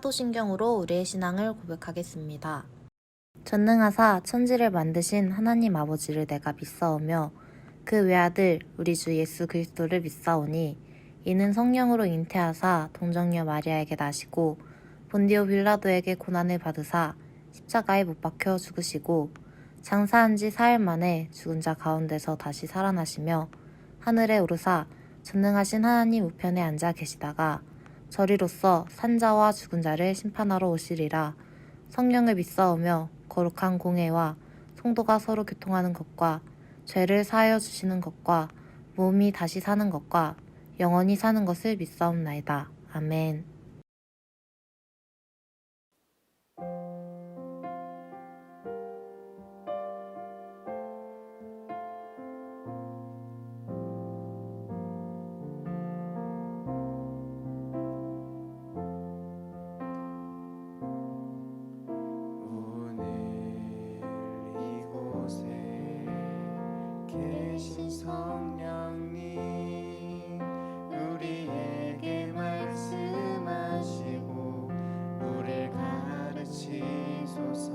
사도신경으로 우리의 신앙을 고백하겠습니다. 전능하사 천지를 만드신 하나님 아버지를 내가 믿사오며 그 외아들 우리 주 예수 그리스도를 믿사오니 이는 성령으로 잉태하사 동정녀 마리아에게 나시고 본디오 빌라도에게 고난을 받으사 십자가에 못 박혀 죽으시고 장사한 지 4일 만에 죽은 자 가운데서 다시 살아나시며 하늘에 오르사 전능하신 하나님 우편에 앉아 계시다가 저리로서 산자와 죽은 자를 심판하러 오시리라. 성령을 믿사오며 거룩한 공회와 성도가 서로 교통하는 것과 죄를 사하여 주시는 것과 몸이 다시 사는 것과 영원히 사는 것을 믿사옵나이다. 아멘. 계신 성령님 우리에게 말씀하시고 우릴 가르치소서.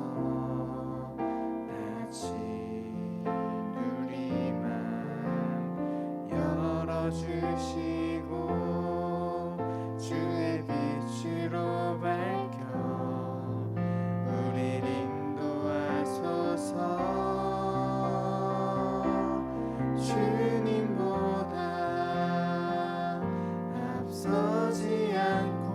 같이 우리 맘 열어주시고 주의 빛으로 밝혀 우릴 인도하소서. 주님보다 앞서지 않고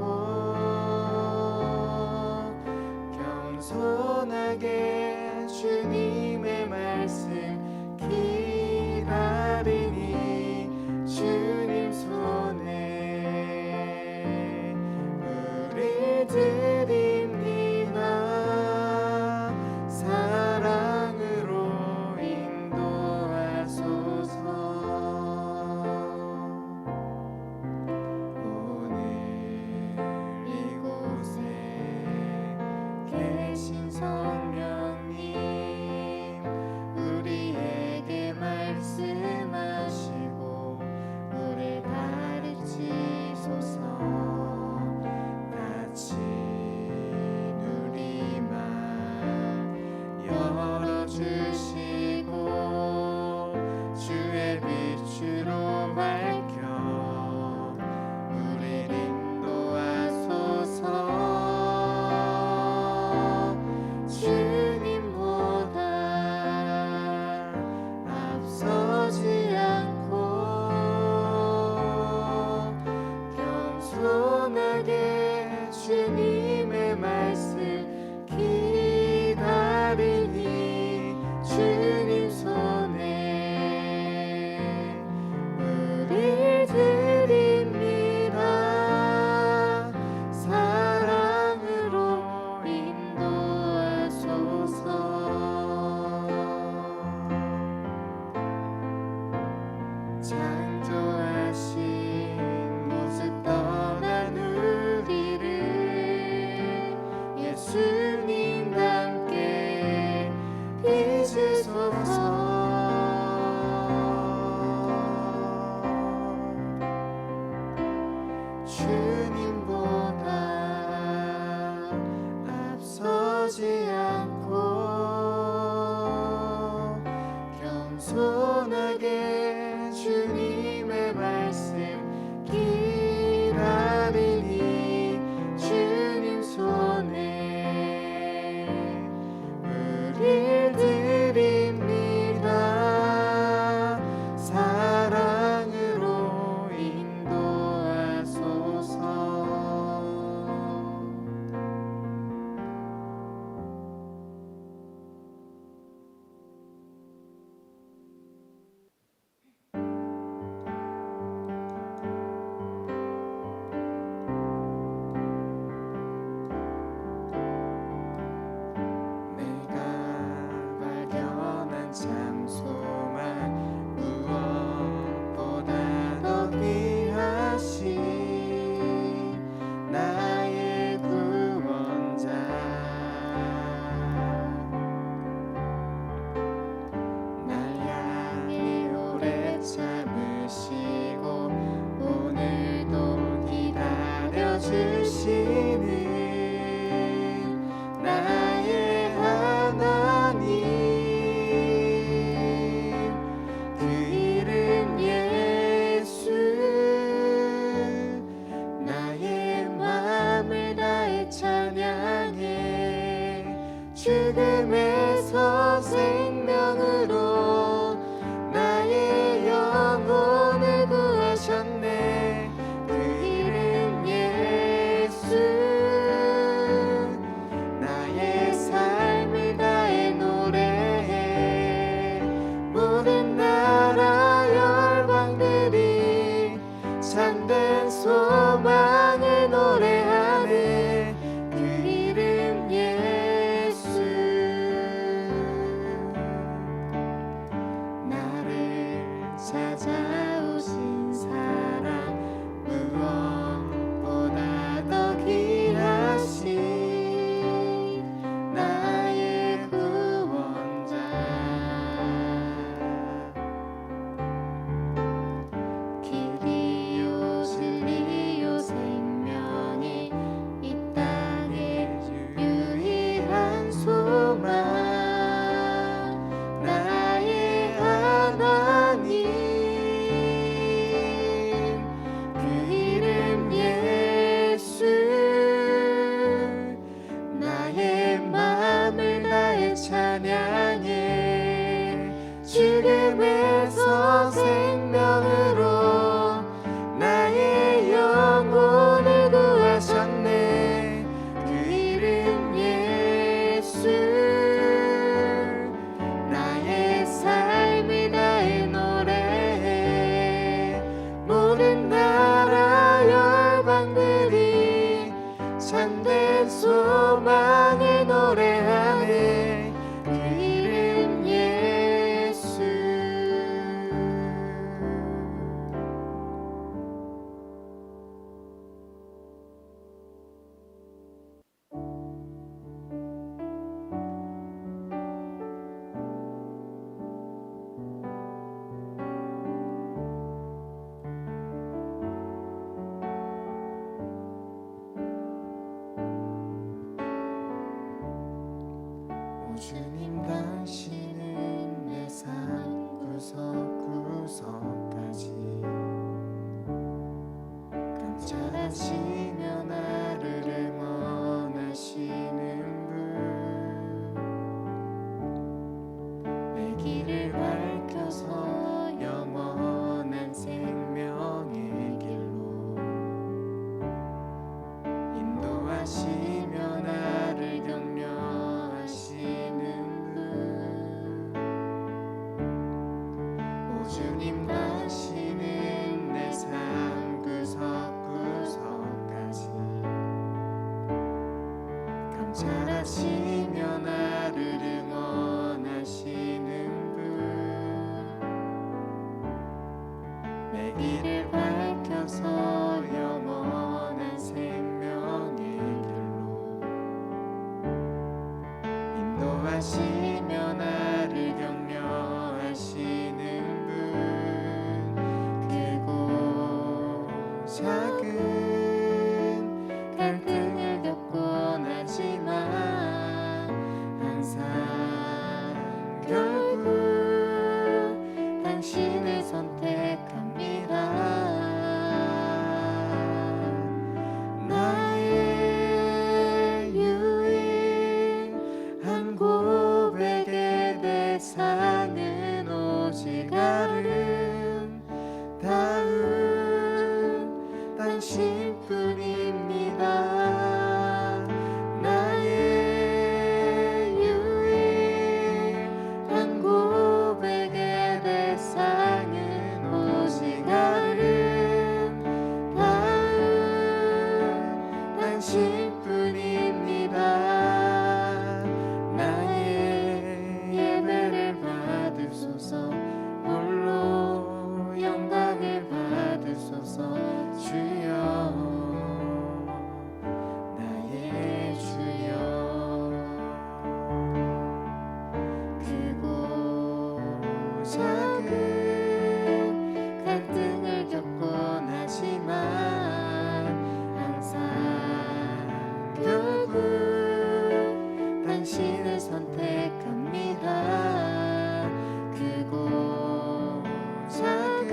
겸손하게 주님의 말씀 기다리니 주님 손에 우릴 드립니다. 사랑으로 인도하소서. 오늘 이곳에 계신 성령님 우리에게 말씀하시고 우릴 가르치소서. 같이 우리 맘 열어주시고 주의 빛으로 밝혀 우릴 인도하소서. 죽음에서 생명으로 나의 영혼을 구하셨네. 그 이름 예수. 나의 삶을 다해 노래해. 모든 나라 열방들이 참된 소망을 노래하네. 그 이름 예수. 나를 찾아오신 사랑 무엇보다 더 귀하신 나의 구원자. 길이요 진리요 생명이 이 땅의 유일한 소망. 나의 하나님. 그 이름 예수. 나의 마음을 다해 찬양해. 죽음에서 생명으로 나의 영혼을 구하셨네. 그 이름 예수. 나의 삶을 다해 노래해. 모든 나라 열방들이 참된 소망을 노래하네. 그 이름 예수. 오 주님, 당신은 내 삶 구석구석까지 감찰하시며 나를 응원하시는 분. 내 길을 밝혀서 영원한 생명의 길로 인도하시며 나를 격려하시는 분. 오 주님, 당신은 내 삶 구석구석까지 감찰하시며 나를 응원하시는 분. 내 길을 밝혀서 영원한 생명의 길로 인도하시며 나를 격려하시는 분. 크고 작은 갈등을 겪곤 하지만 항상 결국 당신을 선택합니다. 나의 유일한 고백의 대상은 오직 아름다운 당신뿐입니다. 나의 유일한 고백의 대상은 오직 아름다운 당신뿐입니다. 나의 예배를 받으소서. 홀로 영광을 받으소서. 주여, 나의 주여. 크고 작은 갈등을 겪곤 하지만 항상 결국 당신을 선택합니다. 크고 작은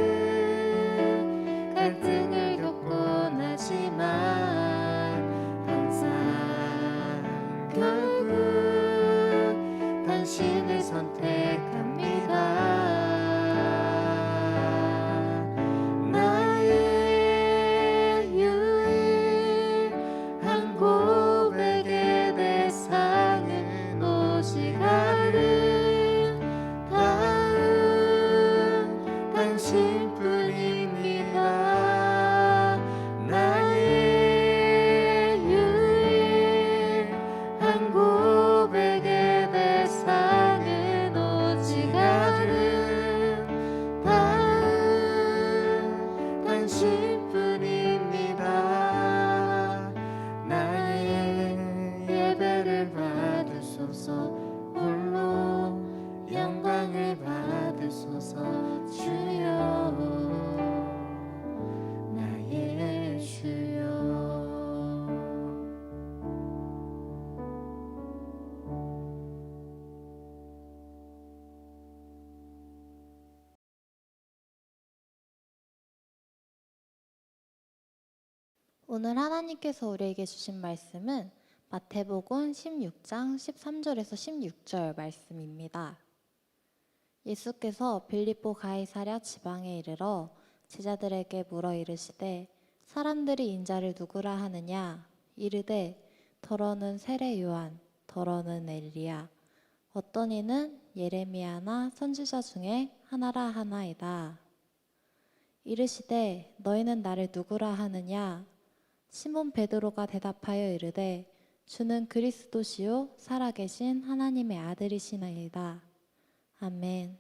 갈등을 겪곤 하지만 항상 결국 당신을 선택합니다. 나의 유일한 고백의 대상은 오직 아름다운 당신뿐입니다. 나의 유일한 고백의 대상은 오직 아름다운 당신뿐입니다. 나의 예배를 받으소서. 홀로 영광을 받으소서. 주여, 나의 주여. 오늘 하나님께서 우리에게 주신 말씀은 마태복음 16장 13절에서 16절 말씀입니다. 예수께서 빌립보 가이사랴 지방에 이르러 제자들에게 물어 이르시되 사람들이 인자를 누구라 하느냐? 이르되 더러는 세례 요한, 더러는 엘리야, 어떤 이는 예레미야나 선지자 중에 하나라 하나이다. 이르시되 너희는 나를 누구라 하느냐? 시몬 베드로가 대답하여 이르되 주는 그리스도시요 살아계신 하나님의 아들이시나이다. 아멘.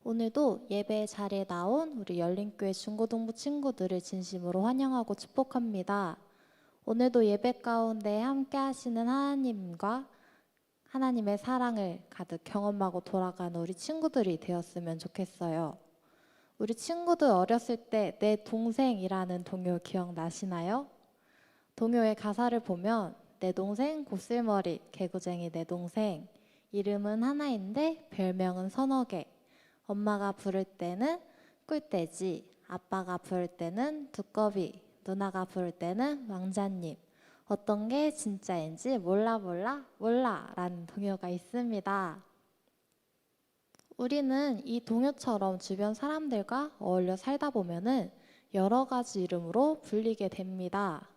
오늘도 예배 자리에 나온 우리 열린교회 중고등부 친구들을 진심으로 환영하고 축복합니다. 오늘도 예배 가운데 함께 하시는 하나님과 하나님의 사랑을 가득 경험하고 돌아가는 우리 친구들이 되었으면 좋겠어요. 우리 친구들 어렸을 때 내 동생이라는 동요 기억나시나요? 동요의 가사를 보면 내 동생 곱슬머리 개구쟁이 내 동생, 이름은 하나인데 별명은 서너 개, 엄마가 부를 때는 꿀돼지, 아빠가 부를 때는 두꺼비, 누나가 부를 때는 왕자님, 어떤 게 진짜인지 몰라 라는 동요가 있습니다. 우리는 이 동요처럼 주변 사람들과 어울려 살다 보면은 여러 가지 이름으로 불리게 됩니다.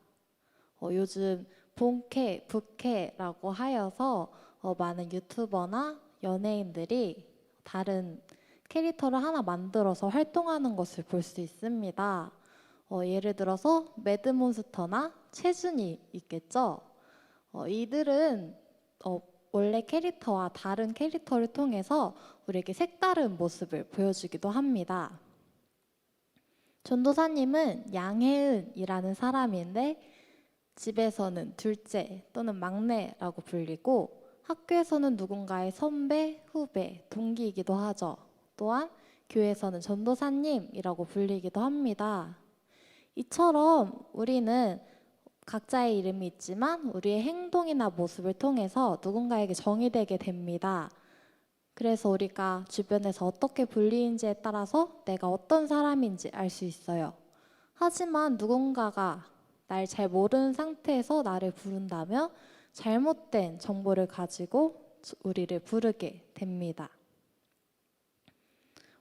요즘 본캐, 부캐라고 하여서 많은 유튜버나 연예인들이 다른 캐릭터를 하나 만들어서 활동하는 것을 볼 수 있습니다. 예를 들어서 매드몬스터나 최준이 있겠죠. 이들은 원래 캐릭터와 다른 캐릭터를 통해서 우리에게 색다른 모습을 보여주기도 합니다. 전도사님은 양혜은이라는 사람인데 집에서는 둘째 또는 막내라고 불리고 학교에서는 누군가의 선배, 후배, 동기이기도 하죠. 또한 교회에서는 전도사님이라고 불리기도 합니다. 이처럼 우리는 각자의 이름이 있지만 우리의 행동이나 모습을 통해서 누군가에게 정의되게 됩니다. 그래서 우리가 주변에서 어떻게 불리는지에 따라서 내가 어떤 사람인지 알 수 있어요. 하지만 누군가가 날 잘 모르는 상태에서 나를 부른다면 잘못된 정보를 가지고 우리를 부르게 됩니다.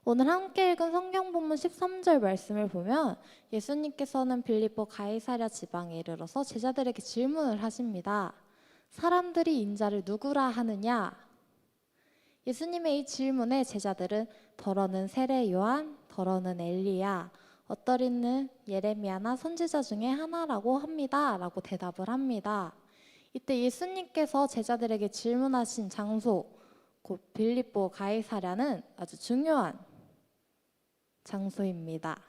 오늘 함께 읽은 성경 본문 13절 말씀을 보면 예수님께서는 빌립보 가이사랴 지방에 이르러서 제자들에게 질문을 하십니다. 사람들이 인자를 누구라 하느냐? 예수님의 이 질문에 제자들은 더러는 세례 요한, 더러는 엘리야, 어떠리는 예레미야나 선지자 중에 하나라고 합니다. 라고 대답을 합니다. 이때 예수님께서 제자들에게 질문하신 장소, 곧 빌립보 가이사랴는 아주 중요한 장소입니다.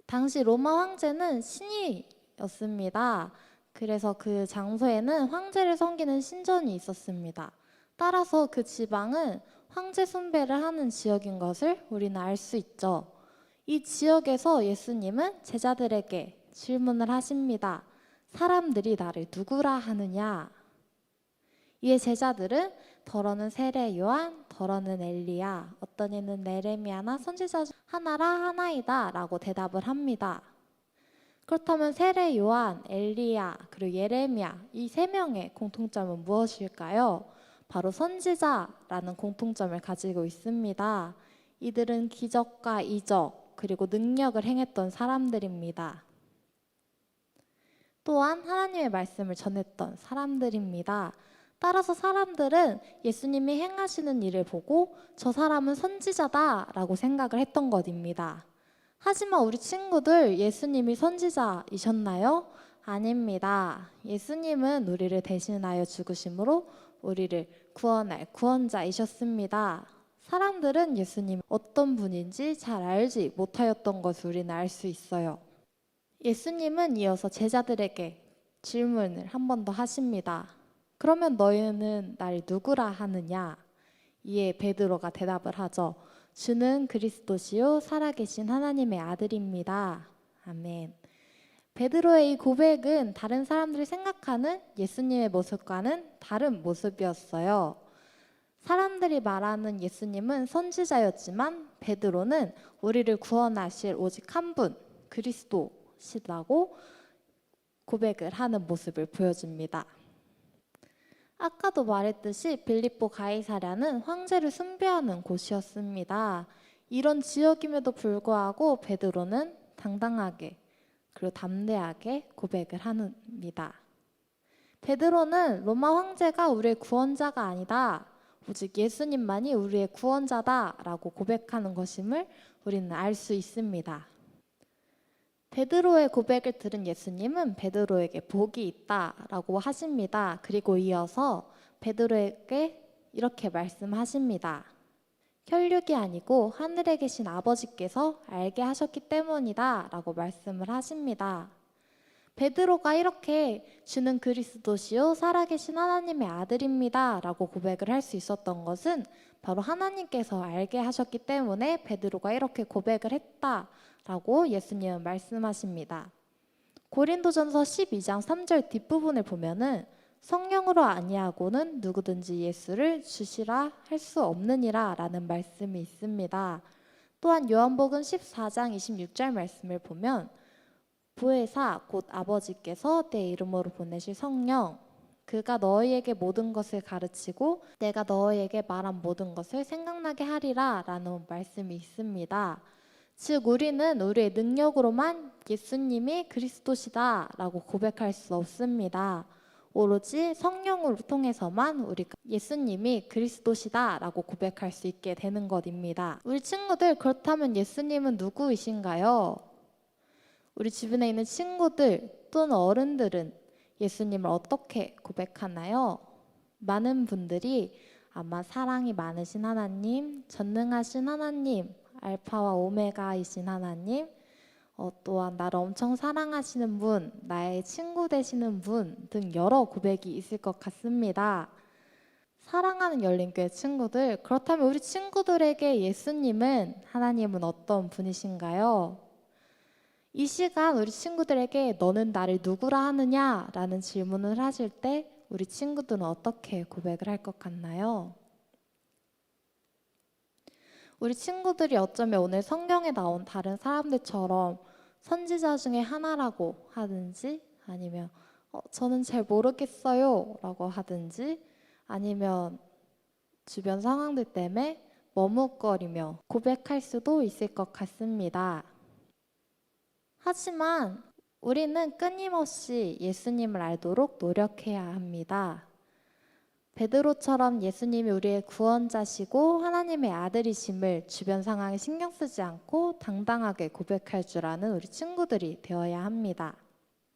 당시 로마 황제는 신이었습니다. 그래서 그 장소에는 황제를 섬기는 신전이 있었습니다. 따라서 그 지방은 황제 숭배를 하는 지역인 것을 우리는 알 수 있죠. 이 지역에서 예수님은 제자들에게 질문을 하십니다. 사람들이 나를 누구라 하느냐? 이에 제자들은 더러는 세례 요한, 더러는 엘리야, 어떤 이는 예레미야나 선지자 중 하나라 하나이다 라고 대답을 합니다. 그렇다면 세례 요한, 엘리야, 그리고 예레미야 이 세 명의 공통점은 무엇일까요? 바로 선지자라는 공통점을 가지고 있습니다. 이들은 기적과 이적 그리고 능력을 행했던 사람들입니다. 또한 하나님의 말씀을 전했던 사람들입니다. 따라서 사람들은 예수님이 행하시는 일을 보고 저 사람은 선지자다라고 생각을 했던 것입니다. 하지만 우리 친구들 예수님이 선지자이셨나요? 아닙니다. 예수님은 우리를 대신하여 죽으심으로 우리를 구원할 구원자이셨습니다. 사람들은 예수님 어떤 분인지 잘 알지 못하였던 것을 우리는 알 수 있어요. 예수님은 이어서 제자들에게 질문을 한 번 더 하십니다. 그러면 너희는 날 누구라 하느냐? 이에 베드로가 대답을 하죠. 주는 그리스도시요 살아계신 하나님의 아들입니다. 아멘. 베드로의 이 고백은 다른 사람들이 생각하는 예수님의 모습과는 다른 모습이었어요. 사람들이 말하는 예수님은 선지자였지만 베드로는 우리를 구원하실 오직 한 분, 그리스도시라고 고백을 하는 모습을 보여줍니다. 아까도 말했듯이 빌립보 가이사랴는 황제를 숭배하는 곳이었습니다. 이런 지역임에도 불구하고 베드로는 당당하게 그리고 담대하게 고백을 합니다. 베드로는 로마 황제가 우리의 구원자가 아니다. 오직 예수님만이 우리의 구원자다라고 고백하는 것임을 우리는 알 수 있습니다. 베드로의 고백을 들은 예수님은 베드로에게 복이 있다라고 하십니다. 그리고 이어서 베드로에게 이렇게 말씀하십니다. 혈육이 아니고 하늘에 계신 아버지께서 알게 하셨기 때문이다 라고 말씀을 하십니다. 베드로가 이렇게 주는 그리스도시요 살아계신 하나님의 아들입니다 라고 고백을 할 수 있었던 것은 바로 하나님께서 알게 하셨기 때문에 베드로가 이렇게 고백을 했다라고 예수님은 말씀하십니다. 고린도전서 12장 3절 뒷부분을 보면은 성령으로 아니하고는 누구든지 예수를 주시라 할 수 없느니라 라는 말씀이 있습니다. 또한 요한복음 14장 26절 말씀을 보면 보혜사 곧 아버지께서 내 이름으로 보내실 성령 그가 너희에게 모든 것을 가르치고 내가 너희에게 말한 모든 것을 생각나게 하리라 라는 말씀이 있습니다. 즉 우리는 우리의 능력으로만 예수님이 그리스도시다 라고 고백할 수 없습니다. 오로지 성령을 통해서만 우리가 예수님이 그리스도시다 라고 고백할 수 있게 되는 것입니다. 우리 친구들 그렇다면 예수님은 누구이신가요? 우리 주변에 있는 친구들 또는 어른들은 예수님을 어떻게 고백하나요? 많은 분들이 아마 사랑이 많으신 하나님, 전능하신 하나님, 알파와 오메가이신 하나님, 또한 나를 엄청 사랑하시는 분, 나의 친구 되시는 분 등 여러 고백이 있을 것 같습니다. 사랑하는 열린교회 친구들, 그렇다면 우리 친구들에게 예수님은, 하나님은 어떤 분이신가요? 이 시간 우리 친구들에게 너는 나를 누구라 하느냐? 라는 질문을 하실 때 우리 친구들은 어떻게 고백을 할 것 같나요? 우리 친구들이 어쩌면 오늘 성경에 나온 다른 사람들처럼 선지자 중에 하나라고 하든지 아니면 저는 잘 모르겠어요 라고 하든지 아니면 주변 상황들 때문에 머뭇거리며 고백할 수도 있을 것 같습니다. 하지만 우리는 끊임없이 예수님을 알도록 노력해야 합니다. 베드로처럼 예수님이 우리의 구원자시고 하나님의 아들이심을 주변 상황에 신경 쓰지 않고 당당하게 고백할 줄 아는 우리 친구들이 되어야 합니다.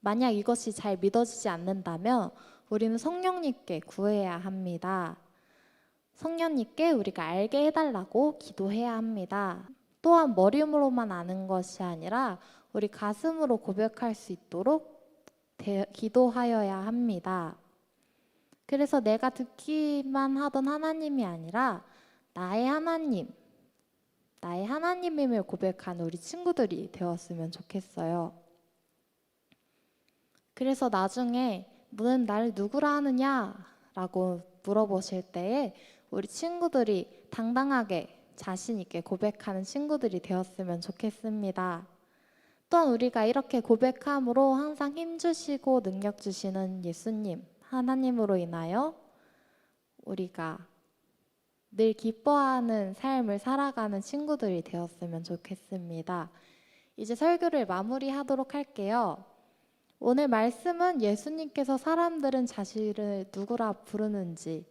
만약 이것이 잘 믿어지지 않는다면 우리는 성령님께 구해야 합니다. 성령님께 우리가 알게 해달라고 기도해야 합니다. 또한 머리로만 아는 것이 아니라 우리 가슴으로 고백할 수 있도록 기도하여야 합니다. 그래서 내가 듣기만 하던 하나님이 아니라 나의 하나님임을 고백하는 우리 친구들이 되었으면 좋겠어요. 그래서 나중에 너는 나를 누구라 하느냐라고 물어보실 때에 우리 친구들이 당당하게 자신 있게 고백하는 친구들이 되었으면 좋겠습니다. 또한 우리가 이렇게 고백함으로 항상 힘주시고 능력 주시는 예수님, 하나님으로 인하여 우리가 늘 기뻐하는 삶을 살아가는 친구들이 되었으면 좋겠습니다. 이제 설교를 마무리하도록 할게요. 오늘 말씀은 예수님께서 사람들은 자신을 누구라 부르는지,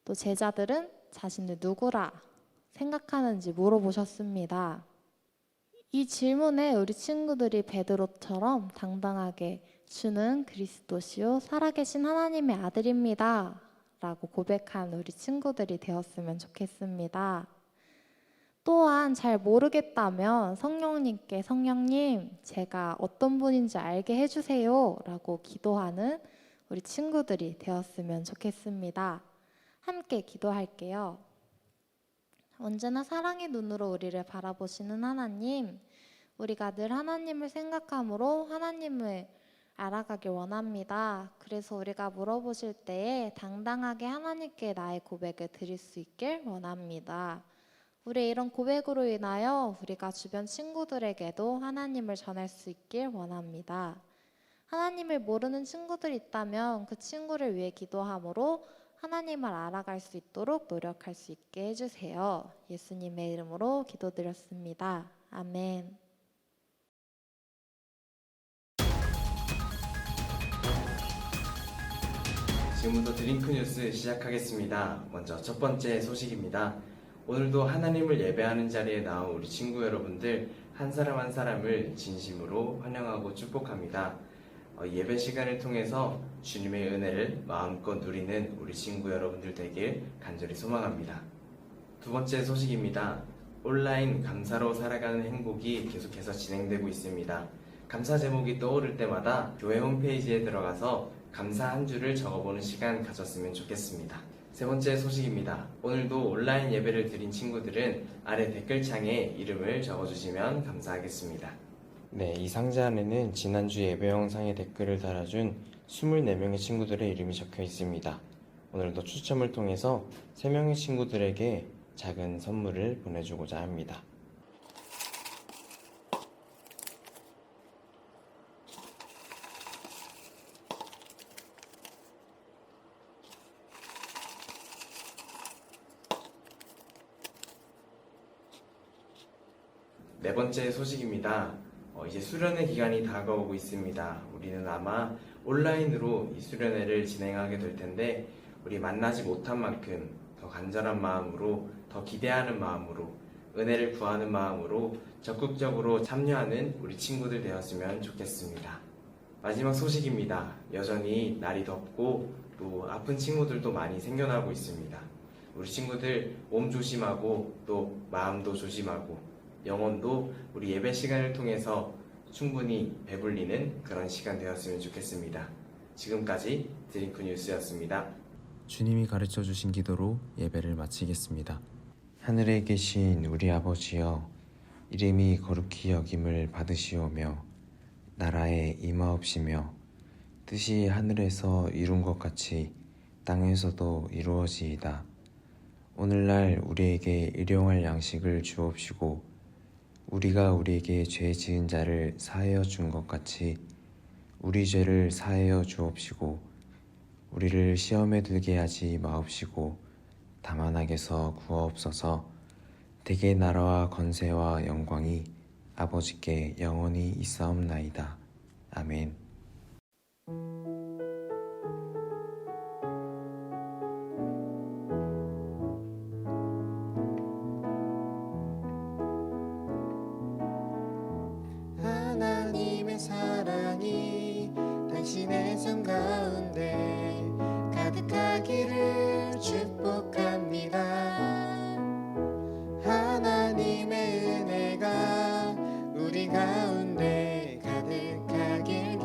또 제자들은 자신을 누구라 생각하는지 물어보셨습니다. 이 질문에 우리 친구들이 베드로처럼 당당하게 주는 그리스도시요 살아계신 하나님의 아들입니다 라고 고백한 우리 친구들이 되었으면 좋겠습니다. 또한 잘 모르겠다면 성령님께 성령님 제가 어떤 분인지 알게 해주세요 라고 기도하는 우리 친구들이 되었으면 좋겠습니다. 함께 기도할게요. 언제나 사랑의 눈으로 우리를 바라보시는 하나님, 우리가 늘 하나님을 생각함으로 하나님을 알아가길 원합니다. 그래서 우리가 물어보실 때에 당당하게 하나님께 나의 고백을 드릴 수 있길 원합니다. 우리 이런 고백으로 인하여 우리가 주변 친구들에게도 하나님을 전할 수 있길 원합니다. 하나님을 모르는 친구들이 있다면 그 친구를 위해 기도함으로 하나님을 알아갈 수 있도록 노력할 수 있게 해주세요. 예수님의 이름으로 기도드렸습니다. 아멘. 지금부터 드링크 뉴스 시작하겠습니다. 먼저 첫 번째 소식입니다. 오늘도 하나님을 예배하는 자리에 나온 우리 친구 여러분들 한 사람 한 사람을 진심으로 환영하고 축복합니다. 예배 시간을 통해서 주님의 은혜를 마음껏 누리는 우리 친구 여러분들 되길 간절히 소망합니다. 두 번째 소식입니다. 온라인 감사로 살아가는 행복이 계속해서 진행되고 있습니다. 감사 제목이 떠오를 때마다 교회 홈페이지에 들어가서 감사 한 줄을 적어보는 시간 가졌으면 좋겠습니다. 세 번째 소식입니다. 오늘도 온라인 예배를 드린 친구들은 아래 댓글창에 이름을 적어주시면 감사하겠습니다. 네, 이 상자 안에는 지난주 예배 영상에 댓글을 달아준 24명의 친구들의 이름이 적혀 있습니다. 오늘도 추첨을 통해서 3명의 친구들에게 작은 선물을 보내주고자 합니다. 네 번째 소식입니다. 이제 수련회 기간이 다가오고 있습니다. 우리는 아마 온라인으로 이 수련회를 진행하게 될 텐데 우리 만나지 못한 만큼 더 간절한 마음으로, 더 기대하는 마음으로, 은혜를 구하는 마음으로 적극적으로 참여하는 우리 친구들 되었으면 좋겠습니다. 마지막 소식입니다. 여전히 날이 덥고 또 아픈 친구들도 많이 생겨나고 있습니다. 우리 친구들 몸 조심하고 또 마음도 조심하고 영혼도 우리 예배 시간을 통해서 충분히 배불리는 그런 시간 되었으면 좋겠습니다. 지금까지 드링크 뉴스였습니다. 주님이 가르쳐 주신 기도로 예배를 마치겠습니다. 하늘에 계신 우리 아버지여, 이름이 거룩히 여김을 받으시오며 나라에 임하옵시며 뜻이 하늘에서 이룬 것 같이 땅에서도 이루어지이다. 오늘날 우리에게 일용할 양식을 주옵시고 우리가 우리에게 죄 지은 자를 사하여 준 것 같이 우리 죄를 사하여 주옵시고 우리를 시험에 들게 하지 마옵시고 다만 악에서 구하옵소서. 대개 나라와 권세와 영광이 아버지께 영원히 있사옵나이다. 아멘. 하나님의 사랑이 당신의 삶 가운데 가득하기를 축복합니다. 하나님의 은혜가 우리 가운데 가득하길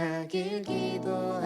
하길 기도합니다.